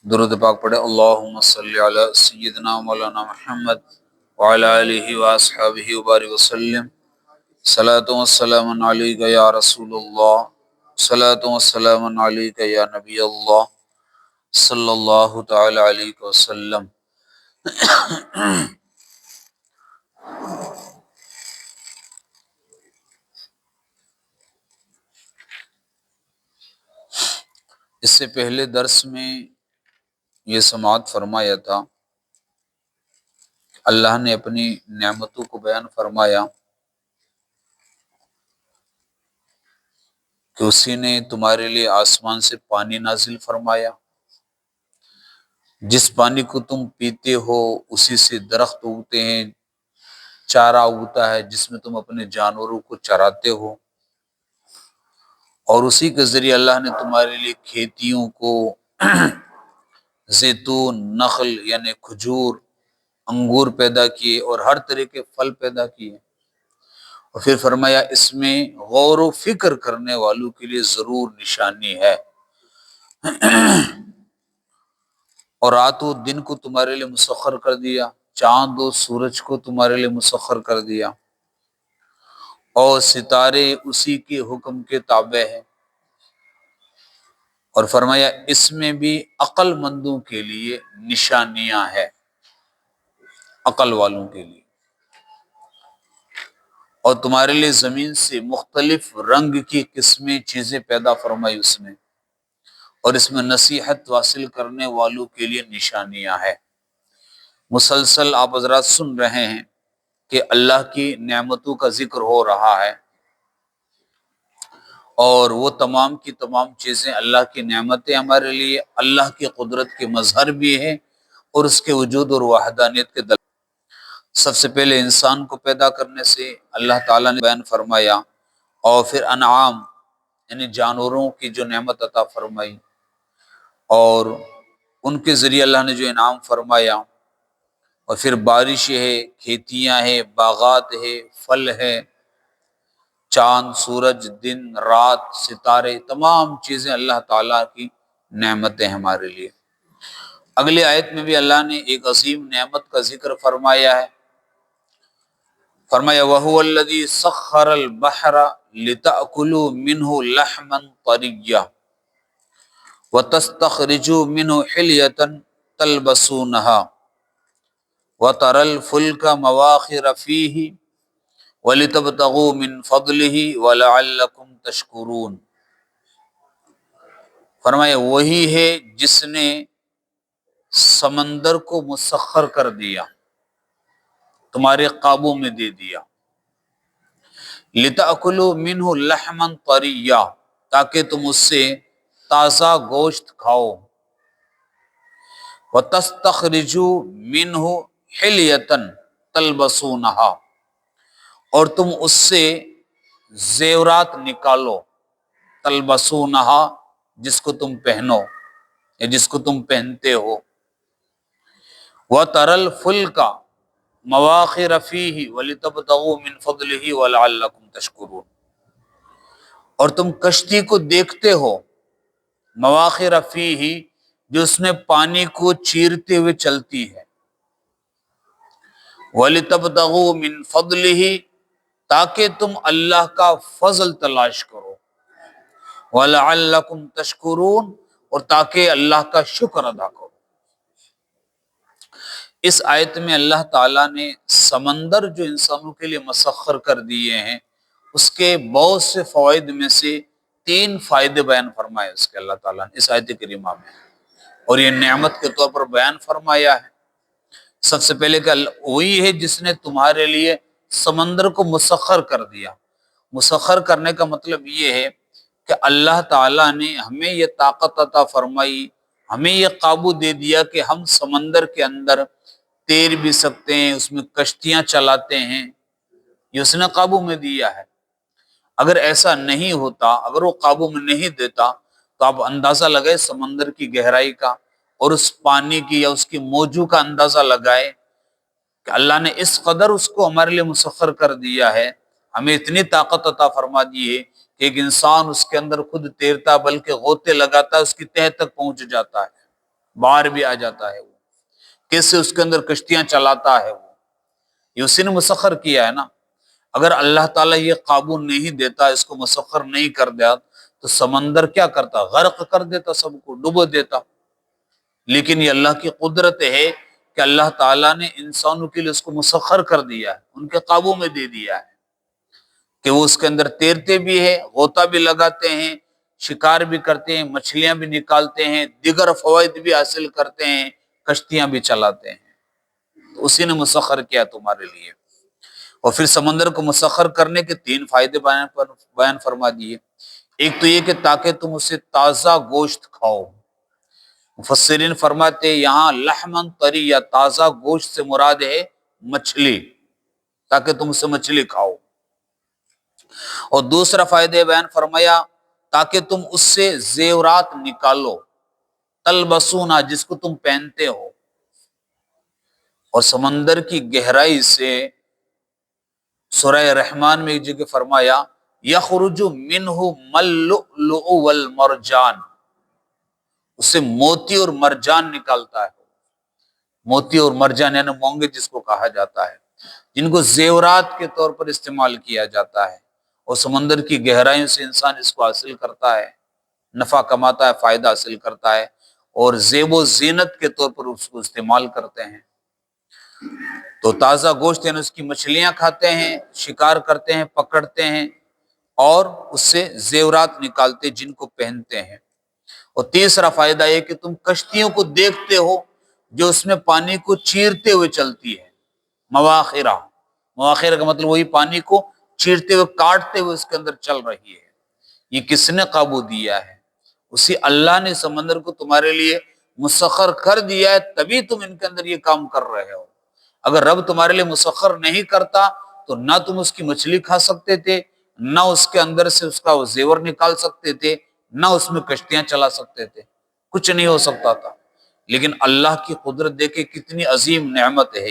درود پاک پڑھے۔ اللہم صلی علی سیدنا مولانا محمد وعلی آلہ واصحابہ وبارک وسلم۔ صلاۃ و سلام علیک یا رسول اللہ، صلاۃ و سلام علیک یا نبی اللہ صلی اللہ تعالی علیہ وسلم۔ اس سے پہلے درس میں یہ سماعت فرمایا تھا، اللہ نے اپنی نعمتوں کو بیان فرمایا کہ اسی نے تمہارے لیے آسمان سے پانی نازل فرمایا، جس پانی کو تم پیتے ہو اسی سے درخت اگتے ہیں، چارہ اگتا ہے جس میں تم اپنے جانوروں کو چراتے ہو، اور اسی کے ذریعے اللہ نے تمہارے لیے کھیتیوں کو زیتون، نخل یعنی کھجور، انگور پیدا کیے اور ہر طرح کے پھل پیدا کیے، اور پھر فرمایا اس میں غور و فکر کرنے والوں کے لیے ضرور نشانی ہے۔ اور رات و دن کو تمہارے لیے مسخر کر دیا، چاند و سورج کو تمہارے لیے مسخر کر دیا، اور ستارے اسی کے حکم کے تابع ہیں، اور فرمایا اس میں بھی عقل مندوں کے لیے نشانیاں ہیں، عقل والوں کے لیے۔ اور تمہارے لیے زمین سے مختلف رنگ کی قسمیں چیزیں پیدا فرمائی اس نے، اور اس میں نصیحت حاصل کرنے والوں کے لیے نشانیاں ہیں۔ مسلسل آپ حضرات سن رہے ہیں کہ اللہ کی نعمتوں کا ذکر ہو رہا ہے، اور وہ تمام کی تمام چیزیں اللہ کی نعمتیں ہمارے لیے اللہ کی قدرت کے مظہر بھی ہیں، اور اس کے وجود اور وحدانیت کے دلائل۔ سب سے پہلے انسان کو پیدا کرنے سے اللہ تعالیٰ نے بیان فرمایا، اور پھر انعام یعنی جانوروں کی جو نعمت عطا فرمائی، اور ان کے ذریعے اللہ نے جو انعام فرمایا، اور پھر بارش ہے، کھیتیاں ہیں، باغات ہے، پھل ہے، چاند، سورج، دن، رات، ستارے، تمام چیزیں اللہ تعالیٰ کی نعمتیں ہمارے لیے۔ اگلی آیت میں بھی اللہ نے ایک عظیم نعمت کا ذکر فرمایا ہے، فرمایا وَهُوَ الَّذِي سَخَّرَ الْبَحْرَ لِتَأْكُلُوا مِنْهُ لَحْمًا طَرِيًّا وَتَسْتَخْرِجُوا مِنْهُ حِلْيَةً تَلْبَسُونَهَا وَتَرَى الْفُلْكَ مَوَاخِرَ فِيهِ وَلِتَبْتَغُوا مِنْ فَضْلِهِ وَلَعَلَّكُمْ تَشْكُرُونَ۔ فرمایا وہی ہے جس نے سمندر کو مسخر کر دیا، تمہارے قابو میں دے دیا، لِتَأْكُلُوا مِنْهُ لَحْمًا طَرِيًّا، تاکہ تم اس سے تازہ گوشت کھاؤ، وَتَسْتَخْرِجُوا مِنْهُ حِلْيَةً تَلْبَسُونَهَا، اور تم اس سے زیورات نکالو، تلبسونہا جس کو تم پہنو یا جس کو تم پہنتے ہو، وَتَرَى الْفُلْكَ مَوَاخِرَ فِيهِ وَلِتَبْتَغُوا مِنْ فَضْلِهِ وَلَعَلَّكُمْ تَشْكُرُونَ، اور تم کشتی کو دیکھتے ہو، مواخر فیہ جو اس میں پانی کو چیرتے ہوئے چلتی ہے، وَلِتَبْتَغُوا مِنْ فَضْلِهِ تاکہ تم اللہ کا فضل تلاش کرو، وَلَعَلَّكُمْ تَشْكُرُونَ اور تاکہ اللہ کا شکر ادا کرو۔ اس آیت میں اللہ تعالیٰ نے سمندر جو انسانوں کے لیے مسخر کر دیے ہیں اس کے بہت سے فوائد میں سے 3 فائدے بیان فرمائے اس کے اللہ تعالیٰ نے اس آیت کریمہ میں، اور یہ نعمت کے طور پر بیان فرمایا ہے۔ سب سے پہلے کہ وہی ہے جس نے تمہارے لیے سمندر کو مسخر کر دیا۔ مسخر کرنے کا مطلب یہ ہے کہ اللہ تعالیٰ نے ہمیں یہ طاقت عطا فرمائی، ہمیں یہ قابو دے دیا کہ ہم سمندر کے اندر تیر بھی سکتے ہیں، اس میں کشتیاں چلاتے ہیں، یہ اس نے قابو میں دیا ہے۔ اگر ایسا نہیں ہوتا، اگر وہ قابو میں نہیں دیتا تو آپ اندازہ لگائے سمندر کی گہرائی کا اور اس پانی کی یا اس کی موجوں کا اندازہ لگائے کہ اللہ نے اس قدر اس کو ہمارے لیے مسخر کر دیا ہے، ہمیں اتنی طاقت عطا فرما دی ہے کہ ایک انسان اس کے اندر خود تیرتا بلکہ غوطے لگاتا ہے، اس کی تہہ تک پہنچ جاتا ہے۔ باہر بھی آ جاتا ہے وہ، کیسے اس کے اندر کشتیاں چلاتا ہے وہ، یہ اسی نے مسخر کیا ہے نا۔ اگر اللہ تعالیٰ یہ قابو نہیں دیتا، اس کو مسخر نہیں کر دیا تو سمندر کیا کرتا؟ غرق کر دیتا، سب کو ڈبو دیتا۔ لیکن یہ اللہ کی قدرت ہے کہ اللہ تعالیٰ نے انسانوں کے لیے اس کو مسخر کر دیا ہے، ان کے قابو میں دے دیا ہے کہ وہ اس کے اندر تیرتے بھی ہیں، غوطہ بھی لگاتے ہیں، شکار بھی کرتے ہیں، مچھلیاں بھی نکالتے ہیں، دیگر فوائد بھی حاصل کرتے ہیں، کشتیاں بھی چلاتے ہیں۔ تو اسی نے مسخر کیا تمہارے لیے۔ اور پھر سمندر کو مسخر کرنے کے 3 فائدے بیان فرما دیے۔ ایک تو یہ کہ تاکہ تم اسے تازہ گوشت کھاؤ۔ مفسرین فرماتے یہاں لحمن طری یا تازہ گوشت سے مراد ہے مچھلی، تاکہ تم اسے مچھلی کھاؤ۔ اور دوسرا فائدہ بیان فرمایا تاکہ تم اس سے زیورات نکالو، تلبسونا جس کو تم پہنتے ہو۔ اور سمندر کی گہرائی سے سورہ رحمان میں ایک جگہ فرمایا یخرج منہ اللؤلؤ والمرجان، اس سے موتی اور مرجان نکالتا ہے۔ موتی اور مرجان یعنی مونگے جس کو کہا جاتا ہے، جن کو زیورات کے طور پر استعمال کیا جاتا ہے، اور سمندر کی گہرائیوں سے انسان اس کو حاصل کرتا ہے، نفع کماتا ہے، فائدہ حاصل کرتا ہے، اور زیب و زینت کے طور پر اس کو استعمال کرتے ہیں۔ تو تازہ گوشت یعنی اس کی مچھلیاں کھاتے ہیں، شکار کرتے ہیں، پکڑتے ہیں، اور اس سے زیورات نکالتے جن کو پہنتے ہیں۔ اور تیسرا فائدہ یہ کہ تم کشتیوں کو دیکھتے ہو جو اس میں پانی کو چیرتے ہوئے چلتی ہے، مواخرہ، مواخرہ کا مطلب وہی پانی کو چیرتے ہوئے، کاٹتے ہوئے اس کے اندر چل رہی ہے۔ یہ کس نے قابو دیا ہے؟ اسی اللہ نے سمندر کو تمہارے لیے مسخر کر دیا ہے، تبھی تم ان کے اندر یہ کام کر رہے ہو۔ اگر رب تمہارے لیے مسخر نہیں کرتا تو نہ تم اس کی مچھلی کھا سکتے تھے، نہ اس کے اندر سے اس کا وہ زیور نکال سکتے تھے، نہ اس میں کشتیاں چلا سکتے تھے، کچھ نہیں ہو سکتا تھا۔ لیکن اللہ کی قدرت دیکھے کتنی عظیم نعمت ہے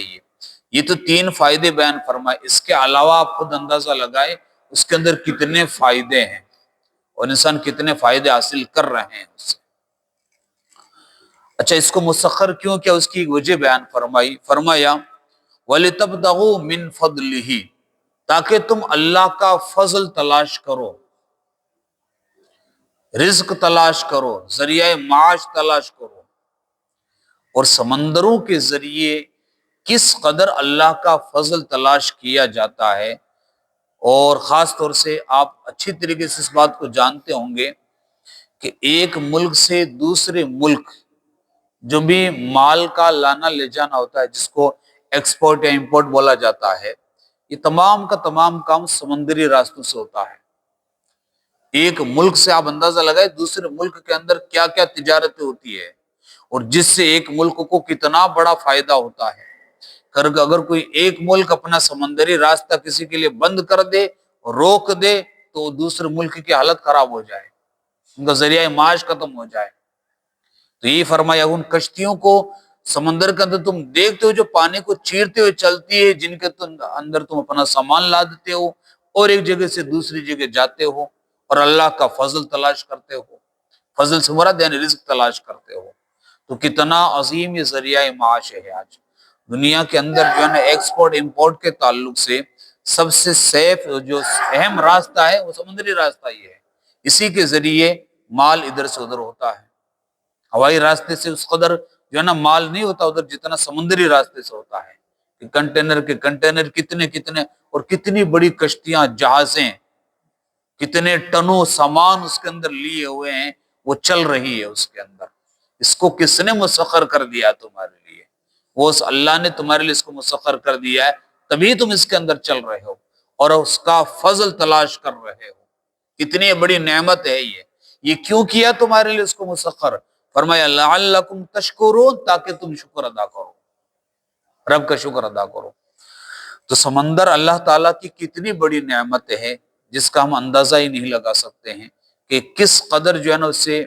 یہ تو 3 فائدے بیان فرمائے، اس کے علاوہ آپ خود اندازہ لگائے اس کے اندر کتنے فائدے ہیں اور انسان کتنے فائدے حاصل کر رہے ہیں اس سے۔ اچھا، اس کو مسخر کیوں کیا؟ اس کی وجہ بیان فرمایا وَلِتَبْتَغُوا مِنْ فَضْلِهِ، تاکہ تم اللہ کا فضل تلاش کرو، رزق تلاش کرو، ذریعہ معاش تلاش کرو۔ اور سمندروں کے ذریعے کس قدر اللہ کا فضل تلاش کیا جاتا ہے، اور خاص طور سے آپ اچھی طریقے سے اس بات کو جانتے ہوں گے کہ ایک ملک سے دوسرے ملک جو بھی مال کا لانا لے جانا ہوتا ہے، جس کو ایکسپورٹ یا امپورٹ بولا جاتا ہے، یہ تمام کا تمام کام سمندری راستوں سے ہوتا ہے۔ ایک ملک سے آپ اندازہ لگائے دوسرے ملک کے اندر کیا کیا تجارتیں ہوتی ہے، اور جس سے ایک ملک کو کتنا بڑا فائدہ ہوتا ہے۔ اگر کوئی ایک ملک اپنا سمندری راستہ کسی کے لیے بند کر دے، روک دے، تو دوسرے ملک کی حالت خراب ہو جائے، ان کا ذریعہ معاش ختم ہو جائے۔ تو یہ فرمایا ان کشتیوں کو سمندر کے اندر تم دیکھتے ہو جو پانی کو چیرتے ہوئے چلتی ہے، جن کے اندر تم اپنا سامان لادتے ہو اور ایک جگہ سے دوسری جگہ جاتے ہو اور اللہ کا فضل تلاش کرتے ہو۔ فضل سے مراد یعنی رزق تلاش کرتے ہو۔ تو کتنا عظیم یہ ذریعہ معاش ہے۔ آج دنیا کے اندر جو ہے نا ایکسپورٹ امپورٹ کے تعلق سے سب سے سیف جو اہم راستہ ہے وہ سمندری راستہ ہی ہے۔ اسی کے ذریعے مال ادھر سے ادھر ہوتا ہے۔ ہوائی راستے سے اس قدر جو ہے نا مال نہیں ہوتا ادھر جتنا سمندری راستے سے ہوتا ہے، کہ کنٹینر کے کنٹینر کتنے اور کتنی بڑی کشتیاں، جہازیں، کتنے ٹنوں سامان اس کے اندر لیے ہوئے ہیں، وہ چل رہی ہے اس کے اندر۔ اس کو کس نے مسخر کر دیا تمہارے لیے؟ وہ اس اللہ نے تمہارے لیے اس کو مسخر کر دیا ہے، تبھی تم اس کے اندر چل رہے ہو اور اس کا فضل تلاش کر رہے ہو۔ کتنی بڑی نعمت ہے یہ کیوں کیا تمہارے لیے اس کو مسخر؟ فرمایا لعلکم تشکرون، تاکہ تم شکر ادا کرو، رب کا شکر ادا کرو۔ تو سمندر اللہ تعالیٰ کی کتنی بڑی نعمت ہے جس کا ہم اندازہ ہی نہیں لگا سکتے ہیں کہ کس قدر جو ہے نا اس سے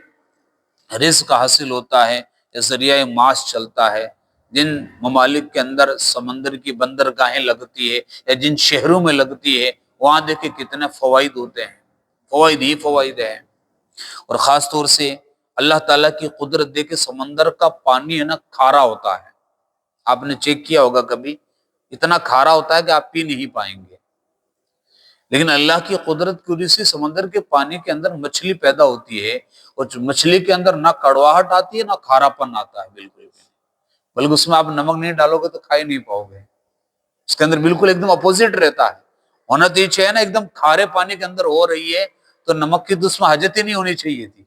رزق حاصل ہوتا ہے یا ذریعہ معاش چلتا ہے۔ جن ممالک کے اندر سمندر کی بندرگاہیں لگتی ہے یا جن شہروں میں لگتی ہے، وہاں دیکھیں کتنے فوائد ہوتے ہیں، فوائد ہی فوائد ہیں۔ اور خاص طور سے اللہ تعالیٰ کی قدرت دیکھے، سمندر کا پانی ہے نا کھارا ہوتا ہے، آپ نے چیک کیا ہوگا کبھی، اتنا کھارا ہوتا ہے کہ آپ پی نہیں پائیں گے، لیکن اللہ کی قدرت کی وجہ سے سمندر کے پانی کے اندر مچھلی پیدا ہوتی ہے، اور مچھلی کے اندر نہ کڑواہٹ آتی ہے نہ کھارا پن آتا ہے، بالکل بھی، بلکہ اس میں آپ نمک نہیں ڈالو گے تو کھا ہی نہیں پاؤ گے، اس کے اندر بالکل ایک دم اپوزٹ رہتا ہے، ہونا تو یہ چاہیے نا ایک دم کھارے پانی کے اندر ہو رہی ہے تو نمک کی تو اس میں حاجت ہی نہیں ہونی چاہیے تھی،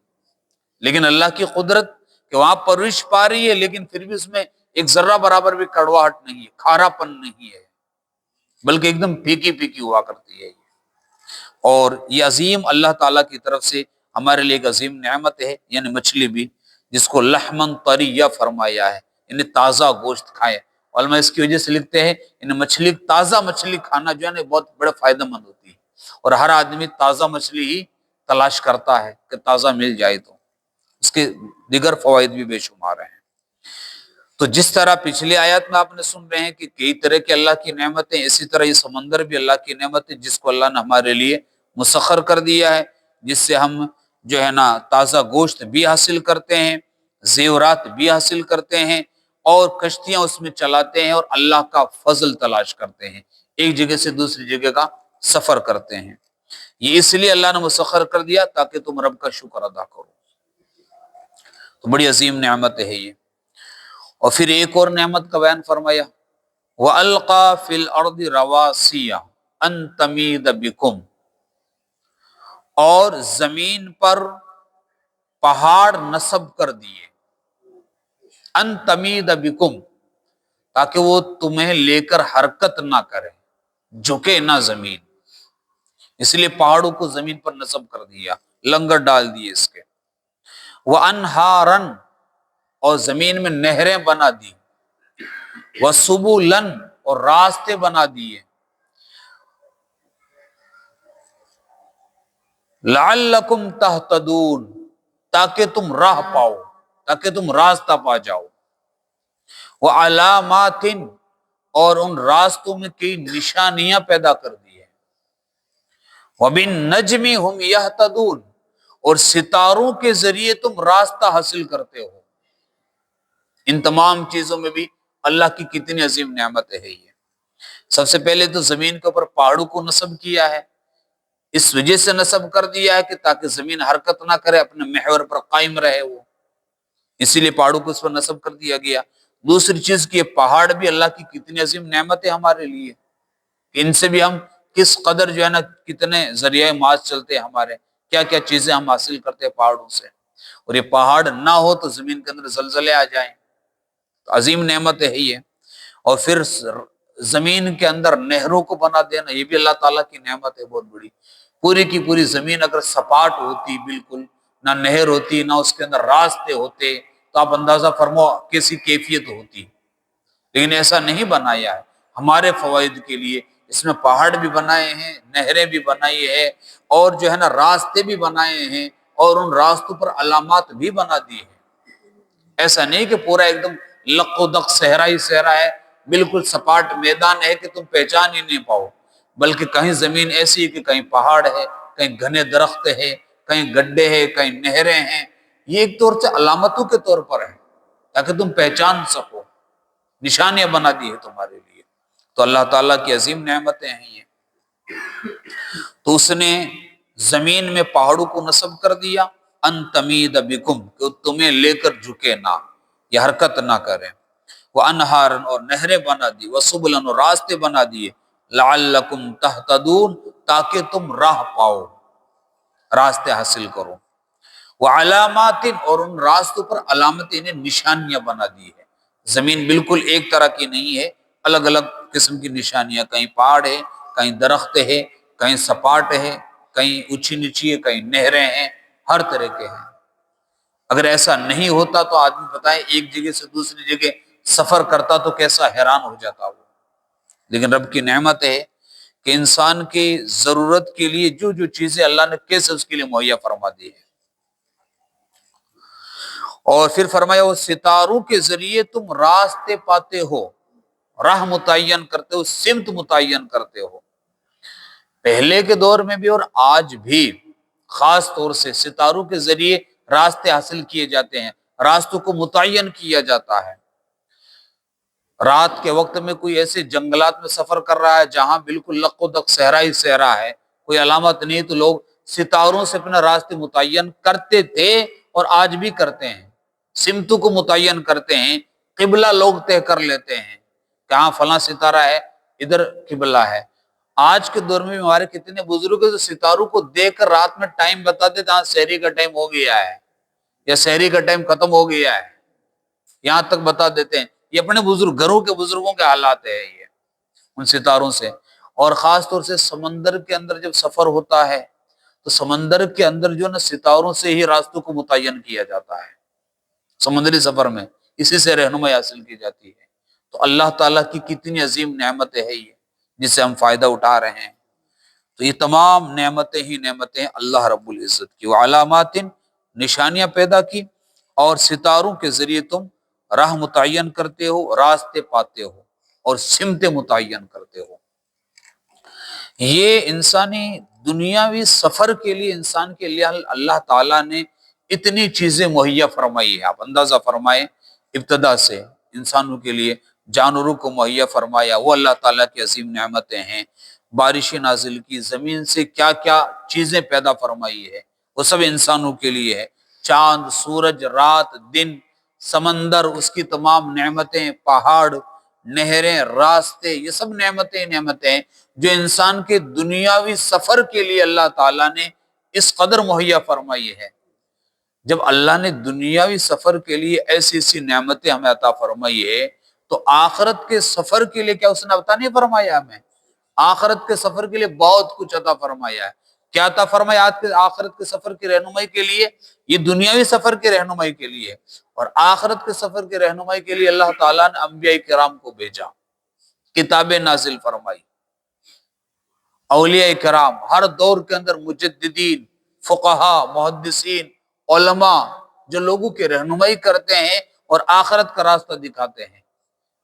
لیکن اللہ کی قدرت کہ وہاں پرورش پا رہی ہے لیکن پھر بھی اس میں ایک ذرہ برابر بھی کڑواہٹ نہیں ہے، کھارا پن نہیں ہے، بلکہ ایک دم پھیکی پھیکی ہوا کرتی ہے یہ۔ اور یہ عظیم اللہ تعالیٰ کی طرف سے ہمارے لیے ایک عظیم نعمت ہے، یعنی مچھلی بھی، جس کو لحمن طریہ فرمایا ہے، یعنی تازہ گوشت کھائے۔ علماء اس کی وجہ سے لکھتے ہیں یعنی مچھلی، تازہ مچھلی کھانا جو ہے نا بہت بڑا فائدہ مند ہوتی ہے، اور ہر آدمی تازہ مچھلی ہی تلاش کرتا ہے کہ تازہ مل جائے، تو اس کے دیگر فوائد بھی بے شمار ہیں۔ تو جس طرح پچھلی آیات میں آپ نے سن رہے ہیں کہ کئی طرح کے اللہ کی نعمتیں، اسی طرح یہ سمندر بھی اللہ کی نعمت ہے جس کو اللہ نے ہمارے لیے مسخر کر دیا ہے، جس سے ہم جو ہے نا تازہ گوشت بھی حاصل کرتے ہیں، زیورات بھی حاصل کرتے ہیں، اور کشتیاں اس میں چلاتے ہیں اور اللہ کا فضل تلاش کرتے ہیں، ایک جگہ سے دوسری جگہ کا سفر کرتے ہیں۔ یہ اس لیے اللہ نے مسخر کر دیا تاکہ تم رب کا شکر ادا کرو، تو بڑی عظیم نعمت ہے یہ۔ اور پھر ایک اور نعمت کا بیان فرمایا، وَأَلْقَى فِي الْأَرْضِ رَوَاسِيَ أَن تَمِيدَ بِكُمْ، اور زمین پر پہاڑ نصب کر دیے، ان تمید بکم، تاکہ وہ تمہیں لے کر حرکت نہ کرے، جھکے نہ زمین، اس لیے پہاڑوں کو زمین پر نصب کر دیا، لنگر ڈال دیے اس کے۔ وَأَنْهَارًا، اور زمین میں نہریں بنا دی، وَسُبُلًا، اور راستے بنا دیے، لَعَلَّكُمْ تَهْتَدُونَ، تاکہ تم راہ پاؤ، تاکہ تم راستہ پا جاؤ، وَعَلَامَاتٍ، اور ان راستوں میں کئی نشانیاں پیدا کر دی ہیں، وَبِالنَّجْمِ هُمْ يَهْتَدُونَ، اور ستاروں کے ذریعے تم راستہ حاصل کرتے ہو۔ ان تمام چیزوں میں بھی اللہ کی کتنی عظیم نعمت ہے یہ۔ سب سے پہلے تو زمین کے اوپر پہاڑوں کو نصب کیا ہے، اس وجہ سے نصب کر دیا ہے کہ تاکہ زمین حرکت نہ کرے، اپنے محور پر قائم رہے وہ، اسی لیے پہاڑوں کو اس پر نصب کر دیا گیا۔ دوسری چیز کہ یہ پہاڑ بھی اللہ کی کتنی عظیم نعمت ہے ہمارے لیے، ان سے بھی ہم کس قدر جو ہے نا کتنے ذریعہ معاش چلتے ہیں، ہمارے کیا کیا چیزیں ہم حاصل کرتے ہیں پہاڑوں سے، اور یہ پہاڑ نہ ہو تو زمین کے اندر زلزلے آ جائیں، تو عظیم نعمت ہے یہ۔ اور پھر زمین کے اندر نہروں کو بنا دینا، یہ بھی اللہ تعالیٰ کی نعمت ہے بہت بڑی۔ پوری کی پوری زمین اگر سپاٹ ہوتی، بالکل نہ نہر ہوتی نہ اس کے اندر راستے ہوتے، تو آپ اندازہ فرماؤ کیسی کیفیت ہوتی، لیکن ایسا نہیں بنایا ہے ہمارے فوائد کے لیے، اس میں پہاڑ بھی بنائے ہیں، نہریں بھی بنائی ہے، اور جو ہے نا راستے بھی بنائے ہیں، اور ان راستوں پر علامات بھی بنا دی ہیں۔ ایسا نہیں کہ پورا ایک دم لق و دق صحرا ہی صحرا ہے، بالکل سپاٹ میدان ہے کہ تم پہچان ہی نہیں پاؤ، بلکہ کہیں زمین ایسی ہے کہ کہیں پہاڑ ہے، کہیں گھنے درخت ہے، کہیں گڈھے ہیں، کہیں نہریں ہیں، یہ ایک طور سے علامتوں کے طور پر ہے تاکہ تم پہچان سکو، نشانیاں بنا دی ہے تمہارے لیے۔ تو اللہ تعالیٰ کی عظیم نعمتیں ہیں یہ۔ تو اس نے زمین میں پہاڑوں کو نصب کر دیا، ان تمید بکم، کہ تمہیں لے کر جھکے نہ، یہ حرکت نہ کریں، وانہارن، اور نہریں بنا دی، وسبلن، اور راستے بنا دیے، لعلکم تہتدون، تاکہ تم راہ پاؤ، راستے حاصل کرو، وعلامات، اور ان راستوں پر علامتیں، انہیں نشانیاں بنا دی ہے۔ زمین بالکل ایک طرح کی نہیں ہے، الگ الگ قسم کی نشانیاں، کہیں پہاڑ ہے، کہیں درخت ہے، کہیں سپاٹ ہے، کہیں اونچی نیچی ہے، کہیں نہریں ہیں، ہر طرح کے ہیں۔ اگر ایسا نہیں ہوتا تو آدمی بتائے ایک جگہ سے دوسری جگہ سفر کرتا تو کیسا حیران ہو جاتا وہ، لیکن رب کی نعمت ہے کہ انسان کی ضرورت کے لیے جو جو چیزیں اللہ نے کیسے اس کے لیے مہیا فرما دی ہے۔ اور پھر فرمایا وہ ستاروں کے ذریعے تم راستے پاتے ہو، راہ متعین کرتے ہو، سمت متعین کرتے ہو۔ پہلے کے دور میں بھی اور آج بھی خاص طور سے ستاروں کے ذریعے راستے حاصل کیے جاتے ہیں، راستوں کو متعین کیا جاتا ہے۔ رات کے وقت میں کوئی ایسے جنگلات میں سفر کر رہا ہے جہاں بالکل لق و دق صحرا ہی صحرا ہے، کوئی علامت نہیں، تو لوگ ستاروں سے اپنا راستے متعین کرتے تھے اور آج بھی کرتے ہیں، سمتوں کو متعین کرتے ہیں، قبلہ لوگ طے کر لیتے ہیں کہ ہاں فلاں ستارہ ہے، ادھر قبلہ ہے۔ آج کے دور میں ہمارے کتنے بزرگ ہیں جو ستاروں کو دیکھ کر رات میں ٹائم بتاتے تھے، ہاں سحری کا ٹائم ہو گیا ہے یا سحری کا ٹائم ختم ہو گیا ہے، یہاں تک بتا دیتے ہیں۔ یہ اپنے بزرگ گھروں کے بزرگوں کے حالات ہے یہ ان ستاروں سے۔ اور خاص طور سے سمندر کے اندر جب سفر ہوتا ہے تو سمندر کے اندر جو نا ستاروں سے ہی راستوں کو متعین کیا جاتا ہے، سمندری سفر میں اسی سے رہنمائی حاصل کی جاتی ہے۔ تو اللہ تعالیٰ کی کتنی عظیم نعمتیں ہے یہ جس سے ہم فائدہ اٹھا رہے ہیں۔ تو یہ تمام نعمتیں ہی نعمتیں اللہ رب العزت کی، وعلامات، نشانیاں پیدا کی، اور ستاروں کے ذریعے تم راہ متعین کرتے ہو، راستے پاتے ہو اور سمت متعین کرتے ہو۔ یہ انسانی دنیاوی سفر کے لیے انسان کے لیے اللہ تعالیٰ نے اتنی چیزیں مہیا فرمائی ہے۔ آپ اندازہ فرمائیں، ابتدا سے انسانوں کے لیے جانوروں کو مہیا فرمایا، وہ اللہ تعالیٰ کی عظیم نعمتیں ہیں۔ بارشیں نازل کی، زمین سے کیا کیا چیزیں پیدا فرمائی ہے وہ سب انسانوں کے لیے ہے۔ چاند، سورج، رات، دن، سمندر، اس کی تمام نعمتیں، پہاڑ، نہریں، راستے، یہ سب نعمتیں نعمتیں جو انسان کے دنیاوی سفر کے لیے اللہ تعالیٰ نے اس قدر مہیا فرمائی ہے۔ جب اللہ نے دنیاوی سفر کے لیے ایسی ایسی نعمتیں ہمیں عطا فرمائی ہے تو آخرت کے سفر کے لیے کیا اس نے عطا نہیں فرمایا ہمیں؟ آخرت کے سفر کے لیے بہت کچھ عطا فرمایا ہے۔ کیا عطا فرمایا آخرت کے سفر کی رہنمائی کے لیے؟ یہ دنیاوی سفر کی رہنمائی کے لیے، اور آخرت کے سفر کی رہنمائی کے لیے اللہ تعالیٰ نے انبیاء کرام کو بھیجا، کتابیں نازل فرمائی، اولیاء کرام ہر دور کے اندر، مجددین، فقہا، محدثین، علماء جو لوگوں کی رہنمائی کرتے ہیں اور آخرت کا راستہ دکھاتے ہیں۔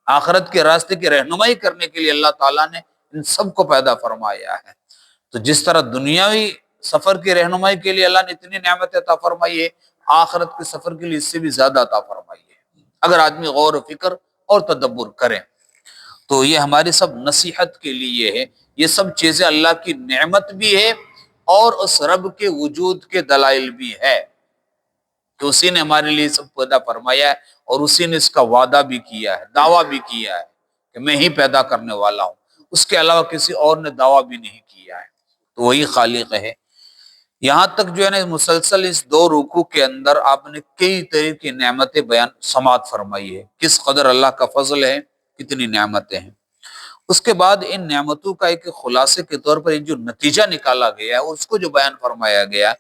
آخرت کے راستے کی رہنمائی کرنے کے لیے اللہ تعالیٰ نے ان سب کو پیدا فرمایا ہے۔ تو جس طرح دنیاوی سفر کی رہنمائی کے لیے اللہ نے اتنی نعمت عطا فرمائی ہے، آخرت کے سفر کے لیے اس سے بھی زیادہ عطا فرمائی ہے اگر آدمی غور و فکر اور تدبر کریں۔ تو یہ ہماری سب نصیحت کے لیے ہے، یہ سب چیزیں اللہ کی نعمت بھی ہے اور اس رب کے وجود کے دلائل بھی ہے کہ اسی نے ہمارے لیے سب پیدا فرمایا ہے، اور اسی نے اس کا وعدہ بھی کیا ہے، دعویٰ بھی کیا ہے کہ میں ہی پیدا کرنے والا ہوں، اس کے علاوہ کسی اور نے دعویٰ بھی نہیں کیا ہے۔ تو وہی خالق ہے۔ یہاں تک جو ہے نا مسلسل اس دو رکوع کے اندر آپ نے کئی طرح کی نعمتیں بیان سماعت فرمائی ہے، کس قدر اللہ کا فضل ہے، کتنی نعمتیں ہیں۔ اس کے بعد ان نعمتوں کا ایک خلاصے کے طور پر ایک جو نتیجہ نکالا گیا ہے اس کو جو بیان فرمایا گیا،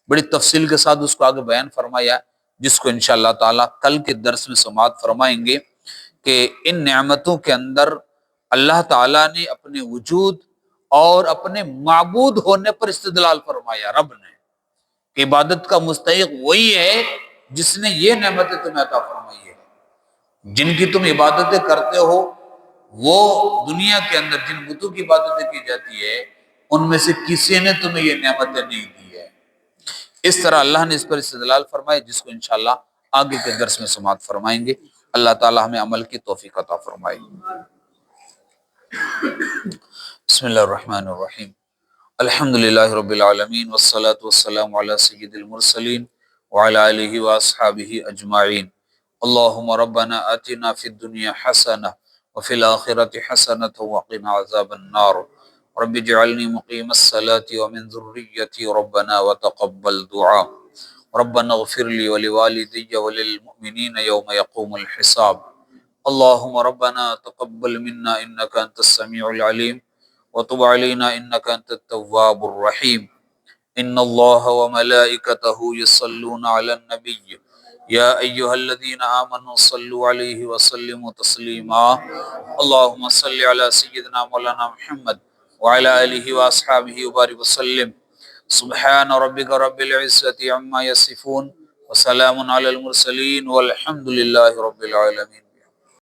بڑی تفصیل کے ساتھ اس کو آگے بیان فرمایا، جس کو انشاءاللہ تعالیٰ کل کے درس میں سماعت فرمائیں گے کہ ان نعمتوں کے اندر اللہ تعالیٰ نے اپنے وجود اور اپنے معبود ہونے پر استدلال فرمایا، رب نے، کہ عبادت کا مستحق وہی ہے جس نے یہ نعمتیں تمہیں عطا فرمائی ہے۔ جن کی تم عبادتیں کرتے ہو وہ دنیا کے اندر جن بتوں کی عبادتیں کی جاتی ہے ان میں سے کسی نے تمہیں یہ نعمتیں نہیں دی ہے۔ اس طرح اللہ نے اس پر استدلال فرمایا، جس کو انشاءاللہ آگے کے درس میں سماعت فرمائیں گے۔ اللہ تعالی ہمیں عمل کی توفیق عطا فرمائے۔ بسم اللہ الرحمن الرحیم، الحمدللہ رب العالمین، والصلاة والسلام علی سید المرسلین وعلی آلہ واصحابہ اجمعین۔ اللہم ربنا آتنا فی الدنیا حسنہ وفی الآخرة حسنة وقنا عذاب النار، رب اجعلنی مقیم الصلاة ومن ذریتی ربنا وتقبل دعا، ربنا اغفر لی ولوالدی وللمؤمنین یوم یقوم الحساب۔ اللہم ربنا تقبل منا انک انت السمیع العلیم وتب علینا انک انت التواب الرحیم۔ ان اللہ وملائکتہ یصلون علی النبی یا ایہا الذین آمنوا صلوا علیہ وسلموا تسلیما۔ اللہم صل علی سیدنا مولانا محمد وعلی آلہ واصحابہ وبارک وسلم۔ سبحان ربک رب العزة عما یصفون وسلام علی المرسلین والحمد للہ رب العالمین۔